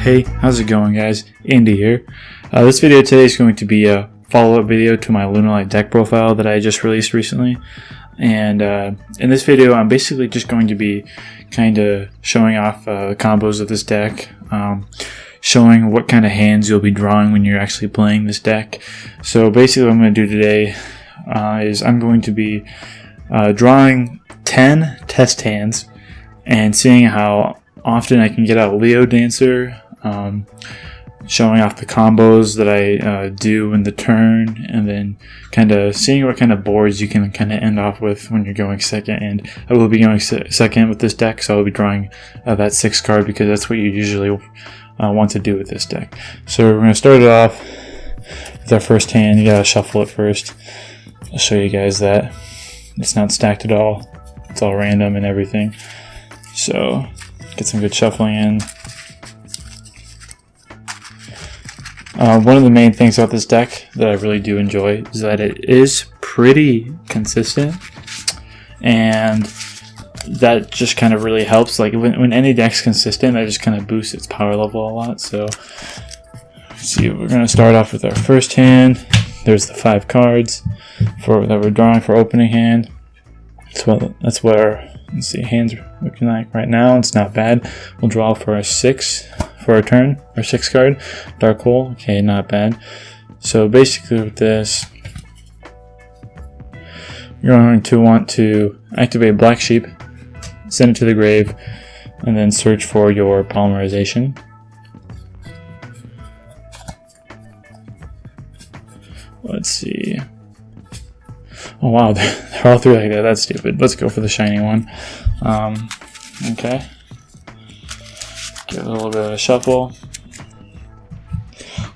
Hey, how's it going, guys? Andy here. This video today is going to be a follow-up video to my Lunlight deck profile that I just released recently. And in this video, I'm basically just going to be kind of showing off the combos of this deck, showing what kind of hands you'll be drawing when you're actually playing this deck. So basically what I'm going to do today is I'm going to be drawing 10 test hands and seeing how often I can get out Leo Dancer, showing off the combos that I do in the turn, and then kind of seeing what kind of boards you can kind of end off with when you're going second. And I will be going second with this deck, so I'll be drawing that 6th card because that's what you usually want to do with this deck. So we're going to start it off with our first hand. You gotta shuffle it first. I'll show you guys that it's not stacked at all. It's all random and everything. So get some good shuffling in. One of the main things about this deck that I really do enjoy is that it is pretty consistent, and that just kind of really helps. Like when any deck's consistent, that just kind of boosts its power level a lot. So let's see, we're going to start off with our first hand. There's the 5 cards that we're drawing for opening hand. That's what our hands are looking like right now. It's not bad. We'll draw for our 6 for our turn, our 6th card, Dark Hole. Okay, not bad. So basically with this, you're going to want to activate Black Sheep, send it to the grave, and then search for your polymerization. Let's see. Oh wow, they're all 3 like that. That's stupid. Let's go for the shiny one. Okay. Give it a little bit of a shuffle.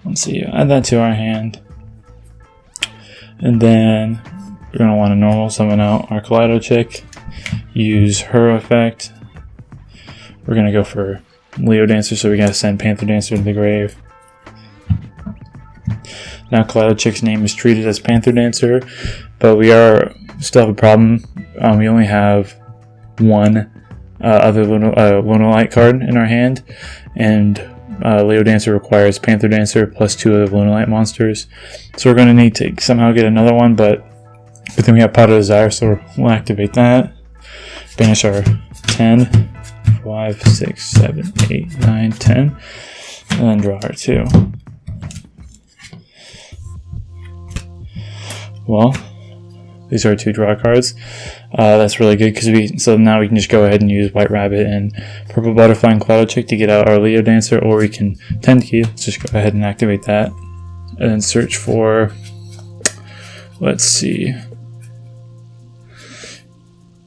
Let's see, add that to our hand. And then we're going to want to normal summon out our Kaleido chick. Use her effect. We're going to go for Leo Dancer, so we got to send Panther Dancer to the grave. Now Kaleido chick's name is treated as Panther Dancer, but we still have a problem. We only have one other Lunlight card in our hand, and Leo Dancer requires Panther Dancer plus 2 other Lunlight monsters. So we're going to need to somehow get another one, but then we have Pot of Desire, so we'll activate that. Banish our 10, 5, 6, 7, 8, 9, 10, and then draw our 2. Well, these are 2 draw cards. That's really good because so now we can just go ahead and use White Rabbit and Purple Butterfly and Kaleido Chick to get out our Leo Dancer, or we can 10 key. Let's just go ahead and activate that and then search for, let's see,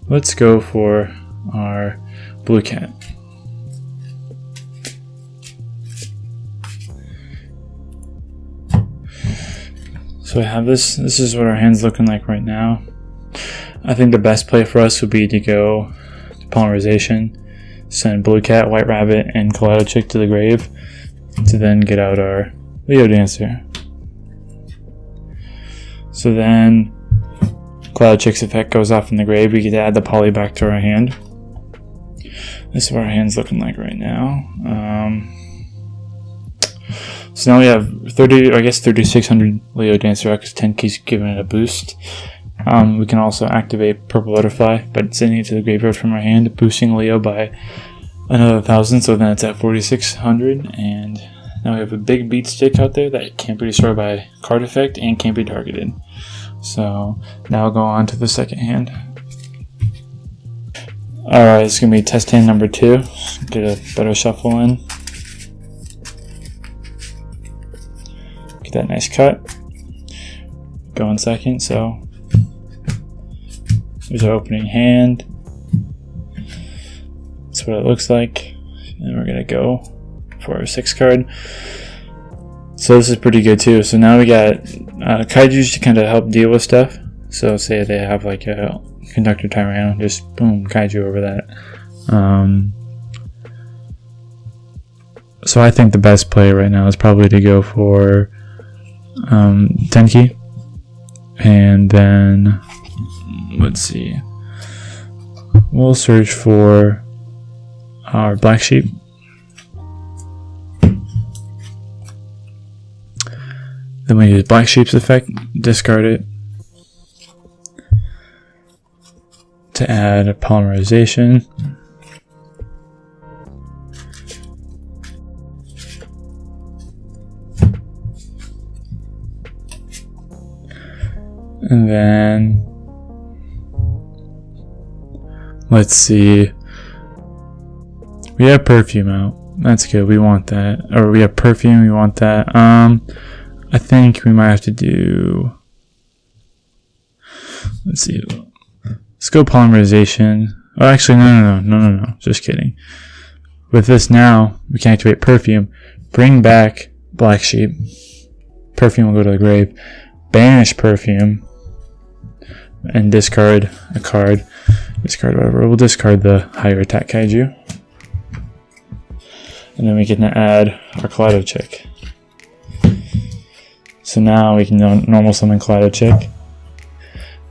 let's go for our Blue Cat. So I have this. This is what our hand's looking like right now. I think the best play for us would be to go to polymerization, send Blue Cat, White Rabbit, and Kaleido Chick to the grave to then get out our Leo Dancer. So then Kaleido Chick's effect goes off in the grave. We get to add the poly back to our hand. This is what our hand's looking like right now. So now we have 3,600 Leo Dancer X, 10 keys giving it a boost. We can also activate Purple Butterfly by sending it to the graveyard from our hand, boosting Leo by another 1,000, so then it's at 4,600. And now we have a big beat stick out there that can't be destroyed by card effect and can't be targeted. So now I'll go on to the second hand. Alright, it's going to be test hand number 2. Get a better shuffle in. Get that nice cut. Go in second, so here's our opening hand. That's what it looks like. And we're gonna go for our 6th card. So this is pretty good too. So now we got kaijus to kind of help deal with stuff. So say they have like a Conductor Tyranno, just boom, kaiju over that. So I think the best play right now is probably to go for Tenki, and then let's see, we'll search for our Black Sheep, Then we use Black Sheep's effect, discard it to add a polymerization. And then let's see. We have perfume out. That's good. We want that. Or we have perfume. We want that. I think we might have to do. Let's see. Let's go polymerization. Oh, actually, no. Just kidding. With this now, we can activate perfume. Bring back Black Sheep. Perfume will go to the grave. Banish perfume. And discard a card. Discard whatever. We'll discard the higher attack kaiju. And then we can add our Kaleido Chick. So now we can normal summon Kaleido Chick.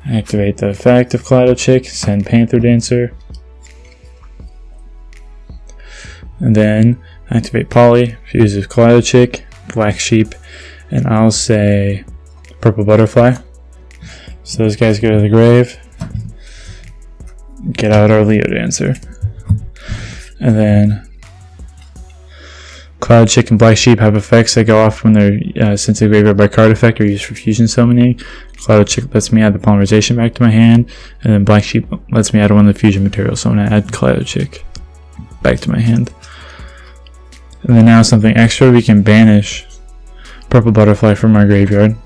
Activate the effect of Kaleido Chick. Send Panther Dancer. And then activate Poly. Fuse with Kaleido Chick, Black Sheep, and I'll say Purple Butterfly. So those guys go to the grave. Get out our Leo Dancer. And then Cloud Chick and Black Sheep have effects that go off when they're sent to the graveyard by card effect or used for fusion summoning. Cloud Chick lets me add the polymerization back to my hand, and then Black Sheep lets me add one of the fusion materials. So I'm going to add Cloud Chick back to my hand. And then now something extra, we can banish Purple Butterfly from our graveyard.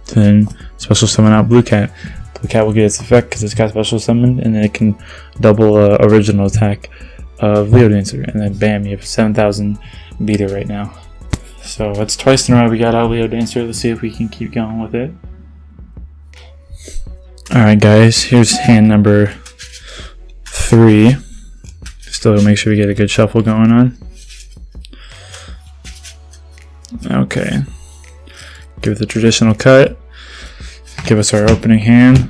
Then special summon out Blue Cat. Blue Cat will get its effect because it's got special summoned, and then it can double original attack of Leo Dancer, and then bam, you have 7,000 beater right now. So it's twice in a row we got out Leo Dancer. Let's see if we can keep going with it. Alright guys, here's hand number 3. Still make sure we get a good shuffle going on. Okay. Give it the traditional cut. Give us our opening hand.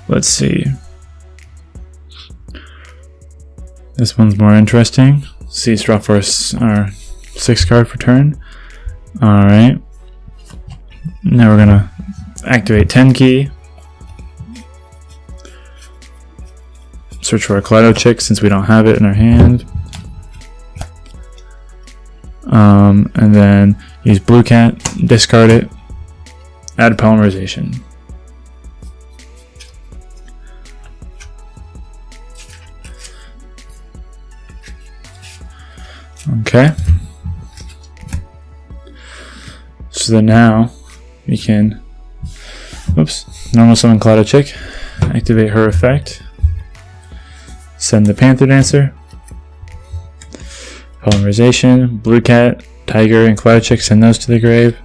Let's see. This one's more interesting. Let's see, let's draw for our 6th card for turn. Alright. Now we're gonna activate 10 key. Search for our Kaleido Chick since we don't have it in our hand. And then use Blue Cat, discard it, add polymerization. Okay. So then now we can, normal summon Kaleido Chick, activate her effect, send the Panther Dancer, polymerization, Blue Cat, Tiger, and Kaleido Chick, send those to the grave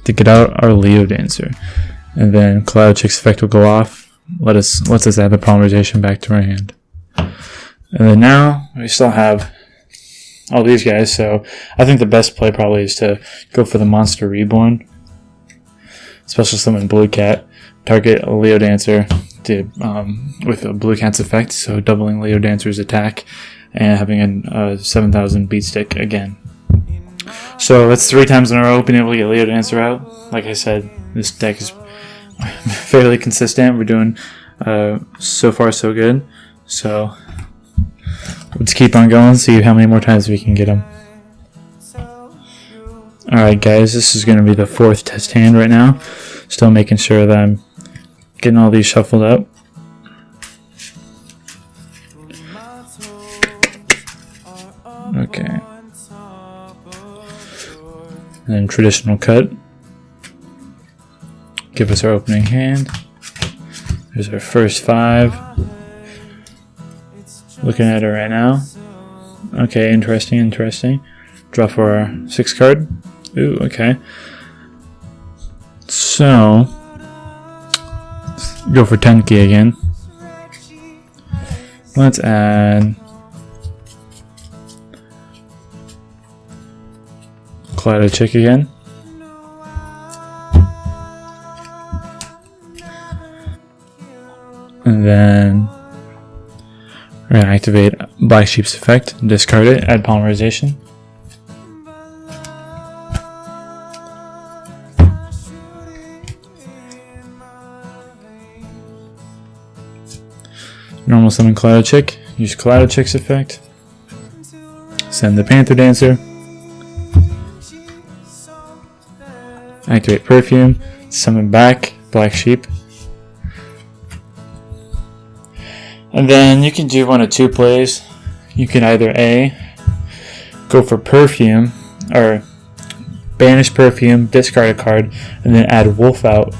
to get out our Leo Dancer, and then Kaleido Chick's effect will go off. Lets us add the polymerization back to our hand. And then now we still have all these guys, so I think the best play probably is to go for the Monster Reborn. Special summon Blue Cat, target a Leo Dancer with a Blue Cat's effect, so doubling Leo Dancer's attack and having a 7,000 beat stick again. So that's 3 times in a row being able to get Leo Dancer out. Like I said, this deck is fairly consistent. We're doing so far so good. So let's keep on going, see how many more times we can get them. Alright guys, this is going to be the 4th test hand right now. Still making sure that I'm getting all these shuffled up. Okay. And then traditional cut. Give us our opening hand. There's our first 5. Looking at it right now. Okay, interesting. Draw for our 6th card. Ooh, okay. So, go for 10 key again. Let's add Kaleido Chick again. And then We're going to activate Black Sheep's effect, discard it, add polymerization. Normal summon Kaleido Chick, use Kaleido Chick's effect. Send the Panther Dancer. Activate Perfume, summon back Black Sheep. And then you can do one of two plays. You can either A, go for Perfume, or banish Perfume, discard a card, and then add Wolf out,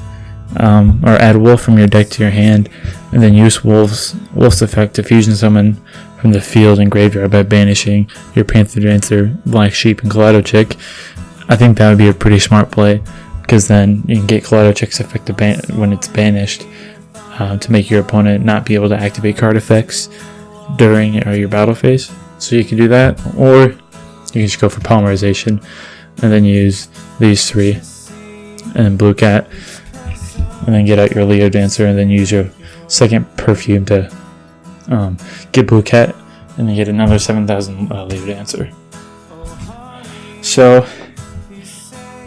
or add Wolf from your deck to your hand, and then use Wolf's effect to fusion summon from the field and graveyard by banishing your Panther Dancer, Black Sheep, and Kaleido Chick. I think that would be a pretty smart play, because then you can get Kaleido Chick's effect when it's banished, to make your opponent not be able to activate card effects during your battle phase. So you can do that, or you can just go for polymerization and then use these three, and then Blue Cat, and then get out your Leo Dancer, and then use your second Perfume to get Blue Cat, and then get another 7,000 Leo Dancer. So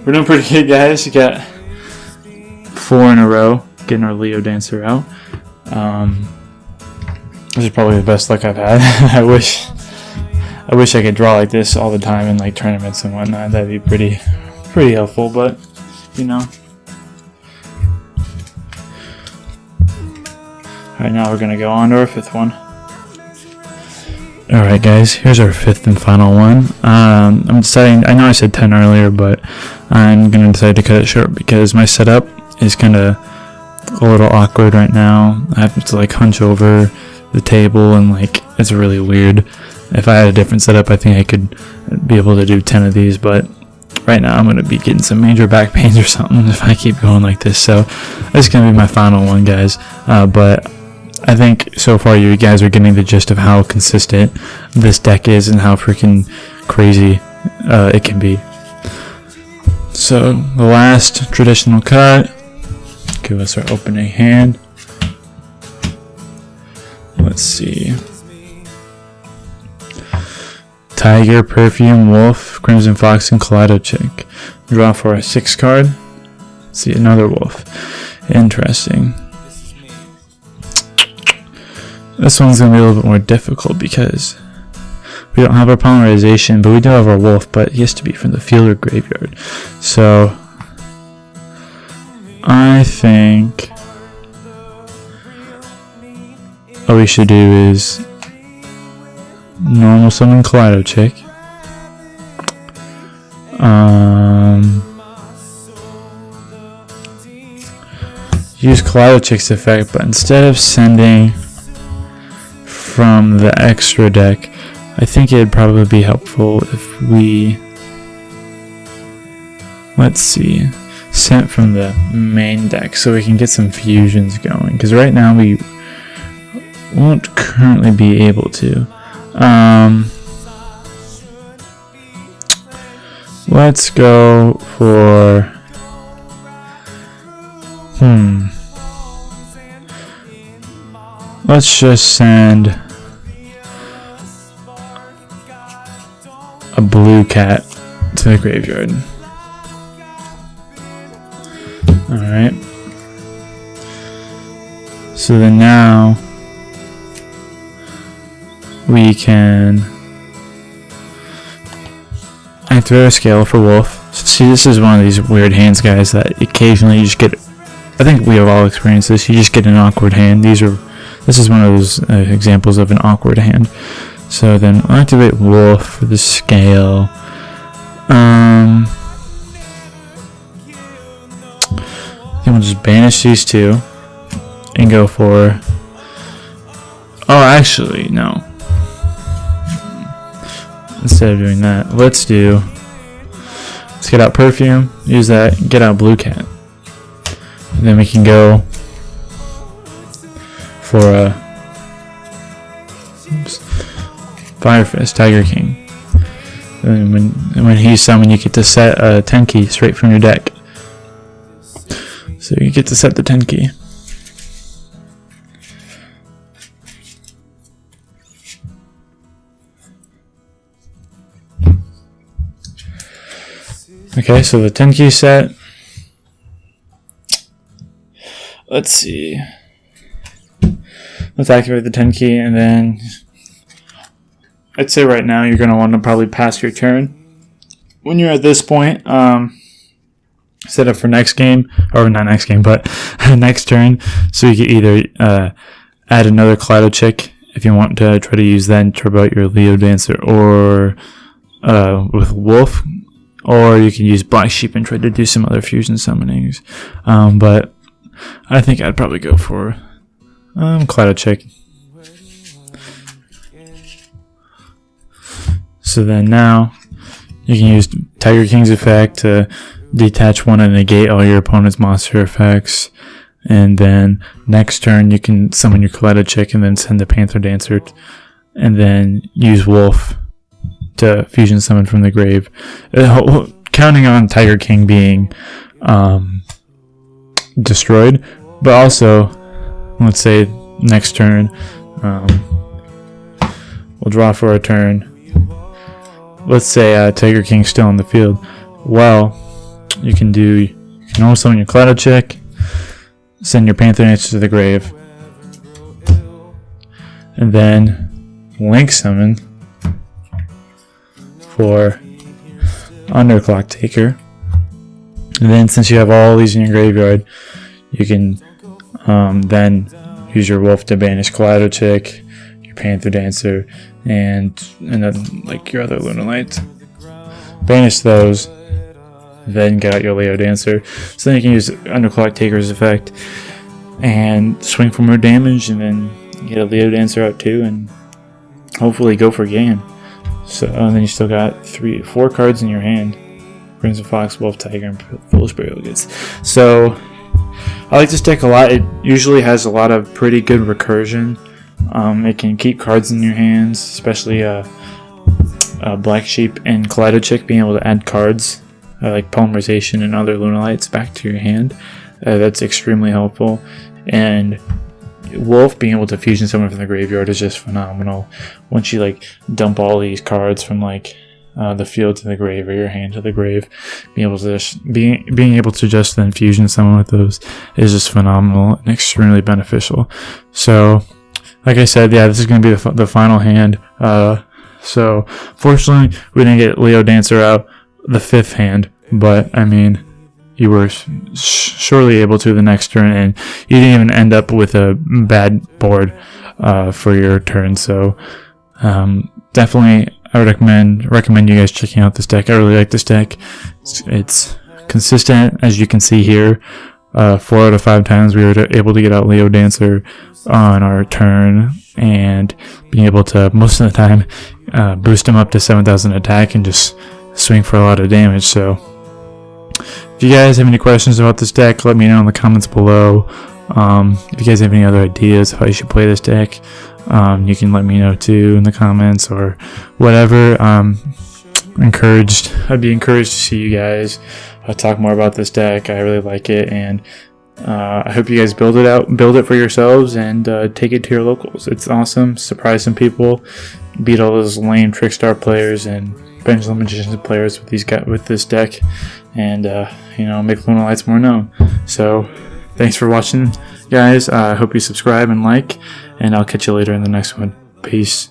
we're doing pretty good, guys. You got 4 in a row getting our Leo Dancer out. This is probably the best luck I've had. I wish I could draw like this all the time in like tournaments and whatnot. That'd be pretty helpful, but you know. Alright, now we're gonna go on to our 5th one. Alright guys, here's our 5th and final one. I'm deciding, I know I said 10 earlier, but I'm gonna decide to cut it short because my setup is kinda a little awkward right now. I have to like hunch over the table, and like it's really weird. If I had a different setup, I think I could be able to do 10 of these, but right now I'm going to be getting some major back pains or something if I keep going like this. So this is going to be my final one, guys. But I think so far you guys are getting the gist of how consistent this deck is and how freaking crazy it can be. So the last traditional cut, give us our opening hand. Let's see. Tiger, Perfume, Wolf, Crimson Fox, and Kaleido Chick. Draw for a 6 card. Let's see, another Wolf. Interesting. This one's going to be a little bit more difficult because we don't have our polymerization, but we do have our Wolf, but he has to be from the field or graveyard. So I think what we should do is normal summon Kaleido Chick. Use Kaleido Chick's effect, but instead of sending from the extra deck, I think it'd probably be helpful if we, let's see, sent from the main deck so we can get some fusions going, because right now we won't currently be able to. Let's go for let's just send a Blue Cat to the graveyard. Alright. So then now we can activate our scale for Wolf. See, this is one of these weird hands, guys, that occasionally you just get, I think we have all experienced this, you just get an awkward hand. This is one of those examples of an awkward hand. So then I'll activate Wolf for the scale. I think we'll just banish these two and go for, oh actually no, instead of doing that, let's get out Perfume, use that, get out Blue Cat, and then we can go for a Fire Fist, Tiger King. And when he's summoned, you get to set a 10 key straight from your deck. So you get to set the 10 key. Okay, so the 10 key set. Let's see. Let's activate the 10 key, and then I'd say right now you're going to want to probably pass your turn. When you're at this point, set up for next game, or not next game, but next turn. So you can either add another Kaleido Chick if you want to try to use that and turbo out your Leo Dancer, or with Wolf, or you can use Black Sheep and try to do some other fusion summonings. But I think I'd probably go for Kaleido Chick. So then now you can use Tiger King's effect to detach one and negate all your opponent's monster effects. And then next turn you can summon your Kaleido Chick and then send the Panther Dancer, and then use Wolf to fusion summon from the grave. Counting on Tiger King being destroyed, but also, let's say next turn, we'll draw for a turn. Let's say Tiger King's still on the field. Well, you can always summon your Kaleido Chick, send your Panther Dancer to the grave, and then Link summon for Underclock Taker. And then since you have all these in your graveyard, you can then use your Wolf to banish Kaleido Chick, your Panther Dancer, and then like your other Lunlight. Banish those, then get out your Leo Dancer. So then you can use Underclock Taker's effect and swing for more damage, and then get a Leo Dancer out too, and hopefully go for game. So and then you still got 4 cards in your hand: Crimson Fox, Wolf, Tiger, and Foolish Burial Gates. So I like this deck a lot. It usually has a lot of pretty good recursion. It can keep cards in your hands, especially Black Sheep and Kaleido Chick being able to add cards like Polymerization and other Lunalights back to your hand. That's extremely helpful. And Wolf being able to fusion someone from the graveyard is just phenomenal. Once you like dump all these cards from like the field to the grave, or your hand to the grave, being able to just then fusion someone with those is just phenomenal and extremely beneficial. So like I said, yeah, this is going to be the final hand. So fortunately we didn't get Leo Dancer out the 5th hand, but I mean, you were surely able to the next turn, and you didn't even end up with a bad board for your turn. So definitely I would recommend you guys checking out this deck. I really like this deck. It's consistent, as you can see here. 4 out of 5 times we were able to get out Leo Dancer on our turn, and being able to most of the time boost him up to 7,000 attack and just swing for a lot of damage. So if you guys have any questions about this deck, let me know in the comments below. If you guys have any other ideas of how you should play this deck, you can let me know too in the comments or whatever. I'd be encouraged to see you guys talk more about this deck. I really like it, and I hope you guys build it for yourselves, and take it to your locals. It's awesome. Surprise some people, beat all those lame Trickstar players and Pendulum Magician players with this deck, and make Lunalights more known. So thanks for watching, guys. I hope you subscribe and like, and I'll catch you later in the next one. Peace.